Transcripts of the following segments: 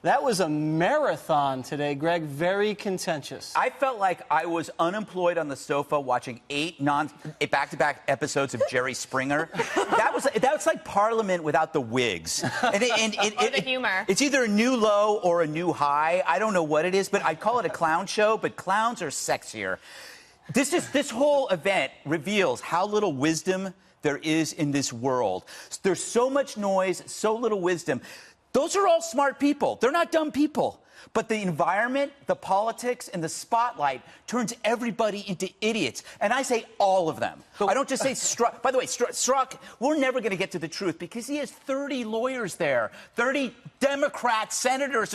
That was a marathon today, Greg. Very contentious. I felt like I was unemployed on the sofa watching 8 back-to-back episodes of Jerry Springer. That was like Parliament without the wigs. And the humor. It's either a new low or a new high. I don't know what it is, but I call it a clown show. But clowns are sexier. This whole event reveals how little wisdom there is in this world. There's so much noise, so little wisdom. Those are all smart people. They're not dumb people. But the environment, the politics, and the spotlight turns everybody into idiots. And I say all of them. I don't just say Strzok. By the way, Strzok, we're never going to get to the truth because he has 30 lawyers there. 30 Democrat senators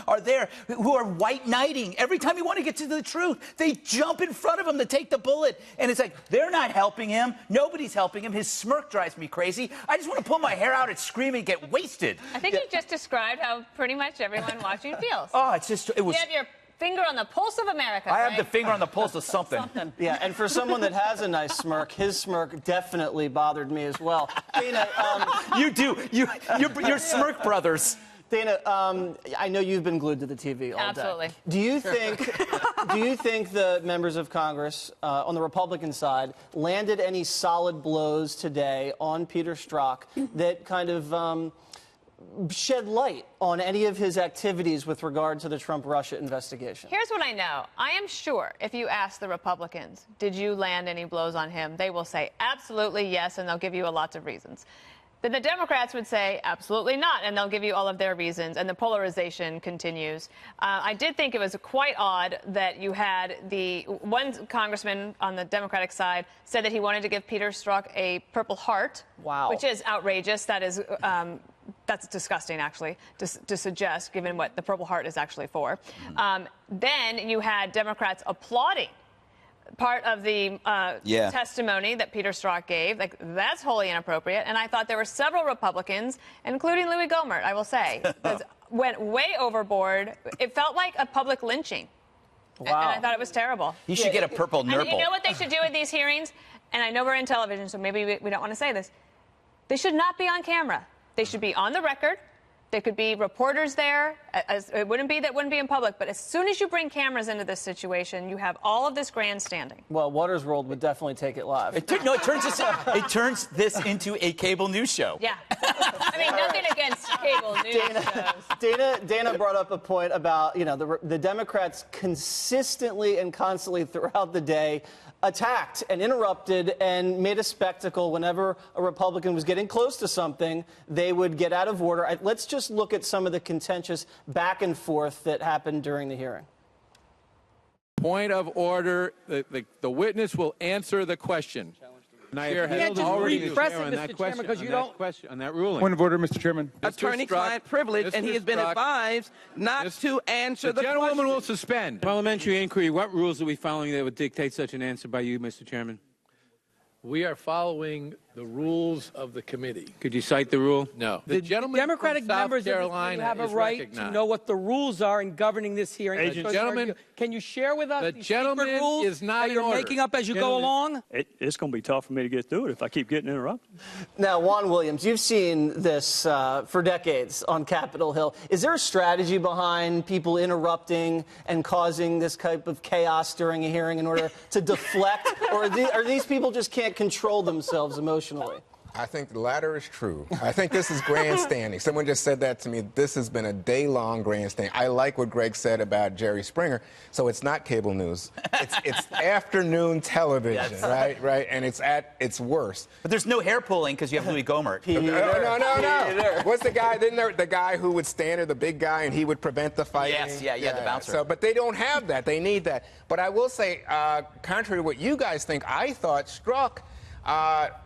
are there who are white knighting. Every time you want to get to the truth, they jump in front of him to take the bullet. And it's like, they're not helping him. Nobody's helping him. His smirk drives me crazy. I just want to pull my hair out and scream and get wasted. I think you just described how pretty much everyone watching feels. Oh, it was. You have your finger on the pulse of America. I have the finger on the pulse of something. Yeah, and for someone that has a nice smirk, his smirk definitely bothered me as well. Dana, you do. You're smirk brothers. Dana, I know you've been glued to the TV all day. Absolutely. Do you think the members of Congress on the Republican side landed any solid blows today on Peter Strzok that kind of shed light on any of his activities with regard to the Trump-Russia investigation? Here's what I know. I am sure if you ask the Republicans, did you land any blows on him, they will say absolutely yes, and they'll give you lots of reasons. Then the Democrats would say absolutely not, and they'll give you all of their reasons, and the polarization continues. I did think it was quite odd that you had the one congressman on the Democratic side said that he wanted to give Peter Strzok a Purple Heart, wow, which is outrageous. That is that's disgusting, actually, to suggest, given what the Purple Heart is actually for. Then you had Democrats applauding part of the testimony that Peter Strzok gave. Like, that's wholly inappropriate. And I thought there were several Republicans, including Louis Gohmert, I will say, that went way overboard. It felt like a public lynching. Wow. And I thought it was terrible. You should get a purple nurple. And you know what they should do at these hearings? And I know we're in television, so maybe we don't want to say this. They should not be on camera. They should be on the record. There could be reporters there. It wouldn't be in public. But as soon as you bring cameras into this situation, you have all of this grandstanding. Well, Waters World would definitely take it live. It turns this into a cable news show. Yeah. I mean, nothing against cable news shows. Dana brought up a point about, the Democrats consistently and constantly throughout the day attacked and interrupted and made a spectacle whenever a Republican was getting close to something. They would get out of order. Let's just look at some of the contentious back and forth that happened during the hearing. Point of order. The witness will answer the question. You can't just repress it, Mr. Chairman, because you don't. On that ruling. Point of order, Mr. Chairman. Attorney-client privilege, and he has been advised not to answer the question. The gentlewoman will suspend. Parliamentary inquiry. What rules are we following that would dictate such an answer by you, Mr. Chairman? We are following the rules of the committee. Could you cite the rule? No. The Democratic members of the committee have a right to know what the rules are in governing this hearing. Gentlemen, can you share with us the gentleman rules is not that you're making up as you go along? It's going to be tough for me to get through it if I keep getting interrupted. Now, Juan Williams, you've seen this for decades on Capitol Hill. Is there a strategy behind people interrupting and causing this type of chaos during a hearing in order to deflect? Or are these people just can't control themselves emotionally? I think the latter is true. I think this is grandstanding. Someone just said that to me. This has been a day-long grandstand. I like what Greg said about Jerry Springer. So it's not cable news. It's afternoon television, yes. right? And it's at its worst. But there's no hair pulling because you have Louis Gohmert. No. What's the guy? Didn't there the guy who would stand there, the big guy, and he would prevent the fighting? Yes, the bouncer. So, but they don't have that. They need that. But I will say, contrary to what you guys think, I thought Strzok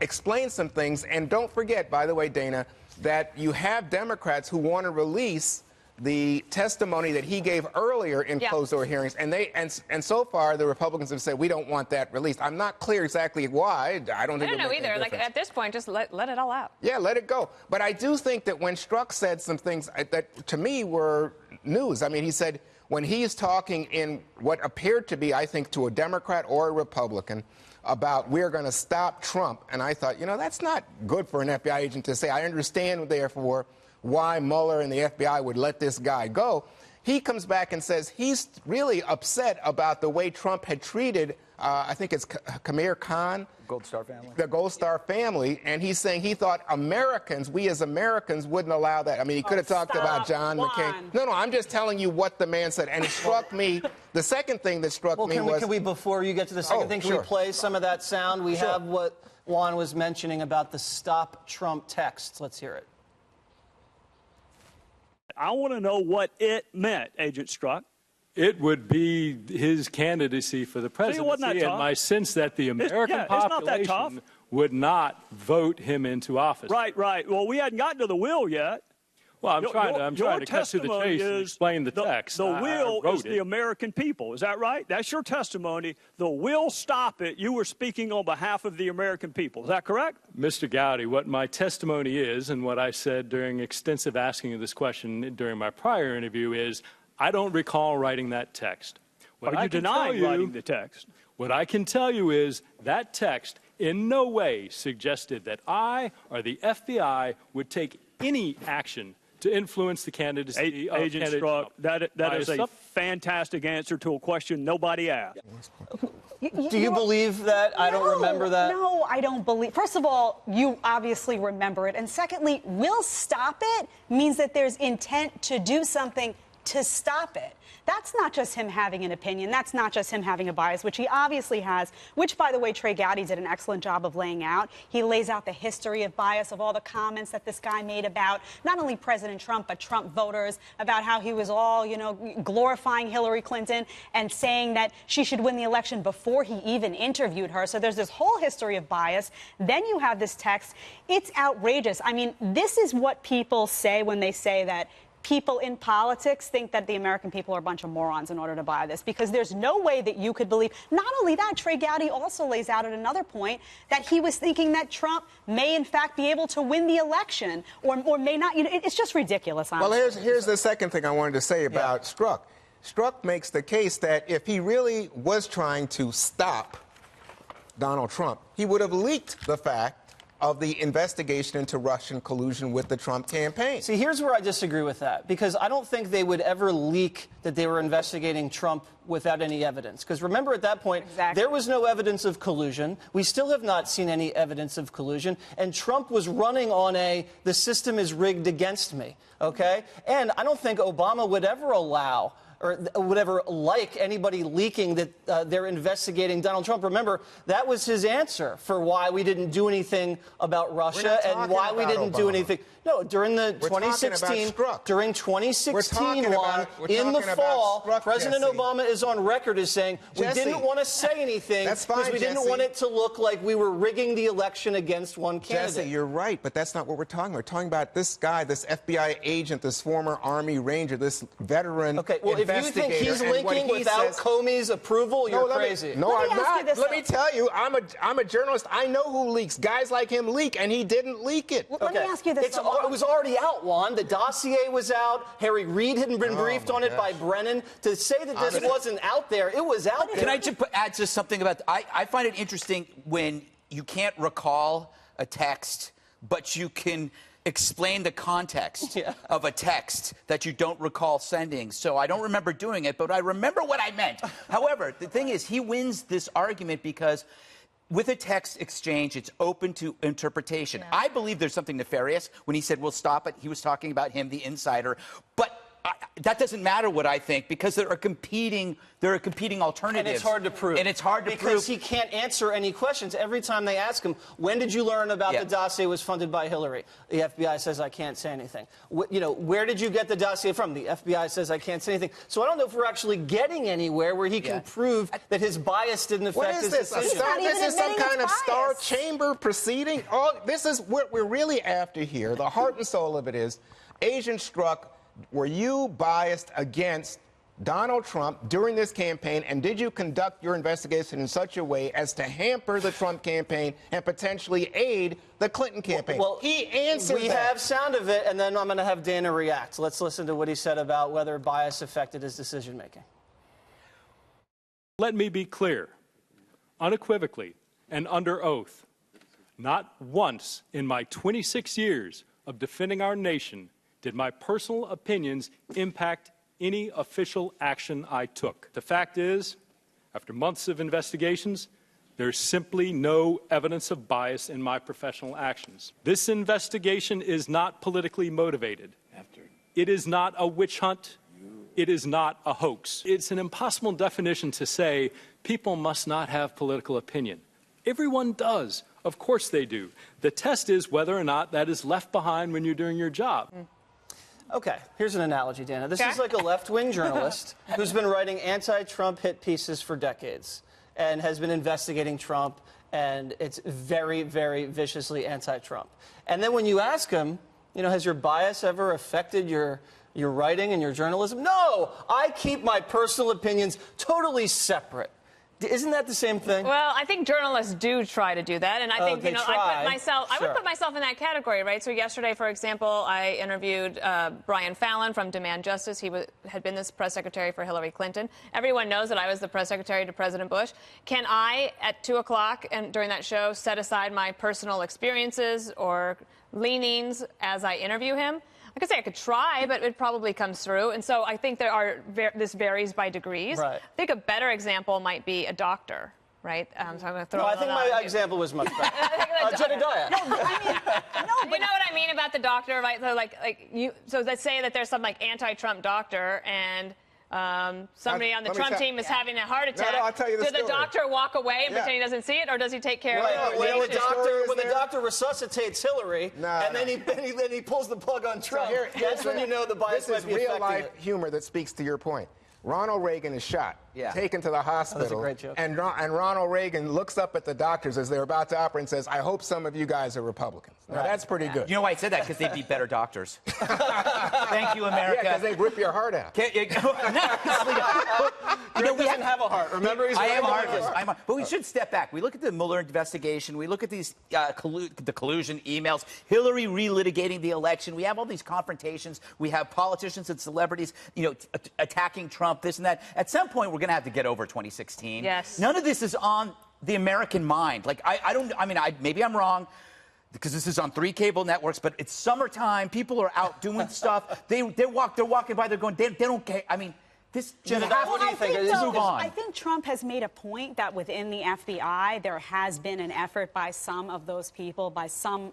explain some things. And don't forget, by the way, Dana, that you have Democrats who want to release the testimony that he gave earlier in closed-door hearings. And so far, the Republicans have said, we don't want that released. I'm not clear exactly why. I don't know either. Like, at this point, just let it all out. Yeah, let it go. But I do think that when Strzok said some things that, to me, were news. I mean, he said, when he's talking in what appeared to be, I think, to a Democrat or a Republican, about we're going to stop Trump. And I thought, that's not good for an FBI agent to say. I understand, therefore, why Mueller and the FBI would let this guy go. He comes back and says he's really upset about the way Trump had treated, I think it's Khmer Khan. Gold Star family. The Gold Star family. And he's saying he thought Americans, we as Americans, wouldn't allow that. I mean, he could have talked about John McCain. No, I'm just telling you what the man said. And it struck me. The second thing that struck me was... Can we, before you get to the second thing, can we play some of that sound? We have what Juan was mentioning about the Stop Trump text. Let's hear it. I want to know what it meant, Agent Strzok. It would be his candidacy for the presidency, and my sense that the American population would not vote him into office. Right. Well, we hadn't gotten to the will yet. Well, I'm trying to cut to the chase and explain the text. The will is the American people. Is that right? That's your testimony. The will stop it. You were speaking on behalf of the American people. Is that correct? Mr. Gowdy, what my testimony is and what I said during extensive asking of this question during my prior interview is I don't recall writing that text. Are you denying writing the text? What I can tell you is that text in no way suggested that I or the FBI would take any action to influence the candidacy of Agent Strzok. That is a fantastic answer to a question nobody asked. Do you believe that? I don't remember that. No, I don't believe. First of all, you obviously remember it. And secondly, will stop it means that there's intent to do something to stop it. That's not just him having an opinion. That's not just him having a bias, which he obviously has, which, by the way, Trey Gowdy did an excellent job of laying out. He lays out the history of bias, of all the comments that this guy made about not only President Trump, but Trump voters, about how he was all, glorifying Hillary Clinton and saying that she should win the election before he even interviewed her. So there's this whole history of bias. Then you have this text. It's outrageous. I mean, this is what people say when they say that people in politics think that the American people are a bunch of morons in order to buy this, because there's no way that you could believe. Not only that, Trey Gowdy also lays out at another point that he was thinking that Trump may in fact be able to win the election or may not. It's just ridiculous. Honestly. Well, here's the second thing I wanted to say about Strzok. Strzok makes the case that if he really was trying to stop Donald Trump, he would have leaked the fact of the investigation into Russian collusion with the Trump campaign. See, here's where I disagree with that, because I don't think they would ever leak that they were investigating Trump without any evidence. Because remember, at that point, there was no evidence of collusion. We still have not seen any evidence of collusion. And Trump was running on the system is rigged against me, okay? And I don't think Obama would ever allow or would ever like anybody leaking that they're investigating Donald Trump. Remember, that was his answer for why we didn't do anything about Russia and why we didn't do anything. No, during the 2016, during 2016 one, in the fall, President Obama is on record as saying we didn't want to say anything because we didn't want it to look like we were rigging the election against one candidate. Jesse, you're right, but that's not what we're talking about. We're talking about this guy, this FBI agent, this former Army Ranger, this veteran investigator. If you think he's linking without Comey's approval, you're crazy. No, I'm not. Let me tell you, I'm a journalist. I know who leaks. Guys like him leak, and he didn't leak it. Well, let me ask you this. It was already out, Juan. The dossier was out. Harry Reid hadn't been briefed on it by Brennan. To say that this wasn't out there, it was out there. Can I just add just something about I find it interesting when you can't recall a text, but you can explain the context of a text that you don't recall sending. So I don't remember doing it, but I remember what I meant. However, the thing is, he wins this argument because with a text exchange, it's open to interpretation. I believe there's something nefarious. When he said, we'll stop it, he was talking about him, the insider. But that doesn't matter what I think, because there are competing alternatives. And it's hard to prove. And it's hard to prove. Because he can't answer any questions. Every time they ask him, when did you learn about the dossier was funded by Hillary? The FBI says, I can't say anything. Where did you get the dossier from? The FBI says, I can't say anything. So I don't know if we're actually getting anywhere where he can prove that his bias didn't affect his decision. This is some kind of star chamber proceeding? This is what we're really after here. The heart and soul of it is, Agent Strzok, were you biased against Donald Trump during this campaign, and did you conduct your investigation in such a way as to hamper the Trump campaign and potentially aid the Clinton campaign? Well, he answered We have sound of it, and then I'm going to have Dana react. Let's listen to what he said about whether bias affected his decision-making. Let me be clear, unequivocally and under oath, not once in my 26 years of defending our nation did my personal opinions impact any official action I took. The fact is, after months of investigations, there's simply no evidence of bias in my professional actions. This investigation is not politically motivated. It is not a witch hunt. It is not a hoax. It's an impossible definition to say people must not have political opinion. Everyone does. Of course they do. The test is whether or not that is left behind when you're doing your job. Okay, here's an analogy, Dana. This is like a left-wing journalist who's been writing anti-Trump hit pieces for decades and has been investigating Trump, and it's very, very viciously anti-Trump. And then when you ask him, you know, has your bias ever affected your writing and your journalism? No, I keep my personal opinions totally separate. Isn't that the same thing? Well, I think journalists do try to do that, and I think I would put myself in that category, right? So yesterday, for example, I interviewed Brian Fallon from Demand Justice. He had been this press secretary for Hillary Clinton. Everyone knows that I was the press secretary to President Bush. Can I, at 2 o'clock and during that show, set aside my personal experiences or leanings as I interview him? I could say I could try, but it probably comes through. And so I think this varies by degrees. Right. I think a better example might be a doctor, right? So I'm going to throw I think my example was much better. Jedediah. You know what I mean about the doctor, right? So so let's say that there's some anti-Trump doctor and somebody on the Trump team is having a heart attack. No, I'll tell you the story. Does the doctor walk away and pretend he doesn't see it, or does he take care of it? When the doctor resuscitates Hillary, and then he pulls the plug on Trump, that's when you know the bias might be affecting it. This is real-life humor that speaks to your point. Ronald Reagan is shot, taken to the hospital, that's a great joke. and Ronald Reagan looks up at the doctors as they're about to operate and says, I hope some of you guys are Republicans. Now, that's pretty good. You know why I said that? Because they'd be better doctors. Thank you, America. Yeah, because they'd rip your heart out. He doesn't have a heart. Remember, he's I am heartless. But we should step back. We look at the Mueller investigation. We look at these the collusion emails, Hillary relitigating the election. We have all these confrontations. We have politicians and celebrities, attacking Trump, this and that. At some point, we're going to have to get over 2016. Yes. None of this is on the American mind. Maybe I'm wrong, because this is on 3 cable networks, but it's summertime. People are out doing stuff. They're walking by. They're going. They don't care. I mean, this. What do you think? Move on. I think Trump has made a point that within the FBI there has been an effort by some of those people, by some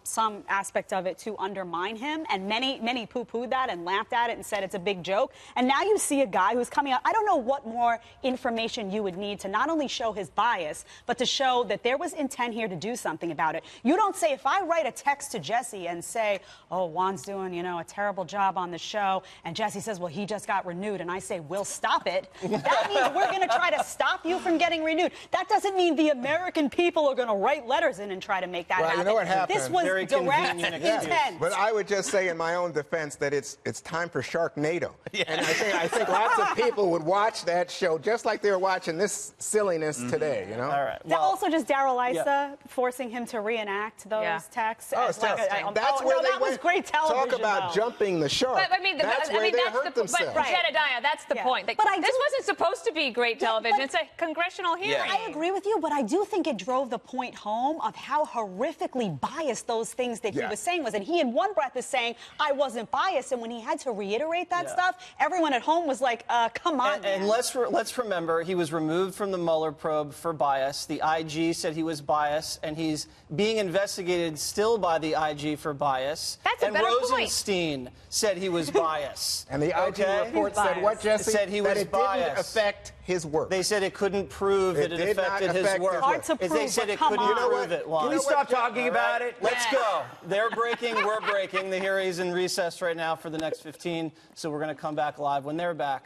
aspect of it, to undermine him, and many poo-pooed that and laughed at it and said it's a big joke. And now you see a guy who's coming out. I don't know what more information you would need to not only show his bias, but to show that there was intent here to do something about it. You don't say, if I write a text to Jesse and say, oh, Juan's doing, a terrible job on the show, and Jesse says, well, he just got renewed, and I say, we'll stop it. That means we're going to try to stop you from getting renewed. That doesn't mean the American people are going to write letters in and try to make that happen. You know what happened? This was direct intent. But I would just say in my own defense that it's time for Sharknado. Yeah. And I think lots of people would watch that show just like they were watching this silliness today, All right. Well, also just Daryl Issa forcing him to reenact those texts. That's where they that was great television. Talk about jumping the shark. But, that's where they hurt themselves. But Jedediah, that's the point. This wasn't supposed to be great television. It's a congressional hearing. I agree with you, but I do think it drove the point home of how horrifically biased those things that he was saying was. And he in one breath is saying, I wasn't biased. And when he had to reiterate that stuff, everyone at home was like, come on, man. And let's remember, he was removed from the Mueller probe for bias. The IG said he was biased, and he's being investigated still by the IG for bias. That's a better point. Rosenstein said he was biased. And the IG report said what, Jesse? Said he was that it biased. Didn't affect his work. They said it couldn't prove that it affected his work. Hard to prove, They said it couldn't prove it. Can we stop talking about it? Let's go. They're breaking, we're breaking. The hearing's in recess right now for the next 15, so we're going to come back live when they're back.